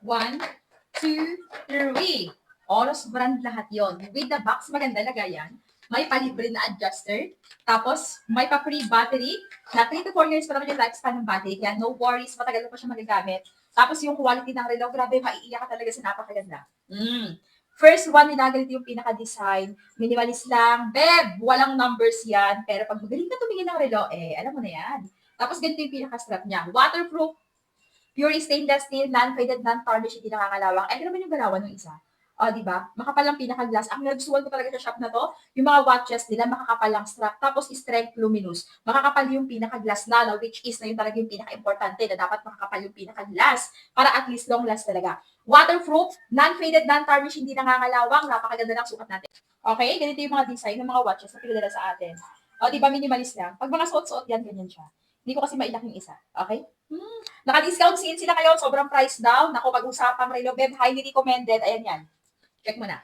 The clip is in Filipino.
1, 2, 3. Oros brand lahat yon. With the box, maganda lagayan. May palibre na adjuster. Tapos, may pa-free battery. Na 3 to 4 years pa naman yung lifespan ng battery. Kaya no worries, matagal na pa siya magagamit. Tapos yung quality ng relo, grabe, maiiyak ka talaga sa napakaganda. First one, nila ganito yung pinaka-design. Minimalist lang. Beb, walang numbers yan. Pero pag magaling ka tumingin ng relo, alam mo na yan. Tapos ganito yung pinaka-strap niya. Waterproof, pure stainless steel, non-faded, non-tarnished, hindi nakakalawang. Ito naman yung galawan ng isa. O, di ba? Makapal ang pinaka-glass. Ang nagustuhan ko talaga sa shop na to, yung mga watches nila, makakapal ang strap. Tapos, strength luminous. Makakapal yung pinaka-glass lalo, which is na yung talaga yung pinaka-importante na dapat makakapal yung pinaka-glass para at least long last talaga. Waterproof, non-faded, non-tarnished, hindi nangangalawang. Napakaganda ng sukat natin. Okay? Ganito yung mga design ng mga watches na pinadala sa atin. O, di ba? Minimalist lang. Pag mga suot-suot yan, ganyan siya. Hindi ko kasi mailak yung isa. Okay? Naka-discount sale sila ngayon. Sobrang price down. Naku, pag-usapang relo, Beb, highly recommended. Ayan yan. Check mo na.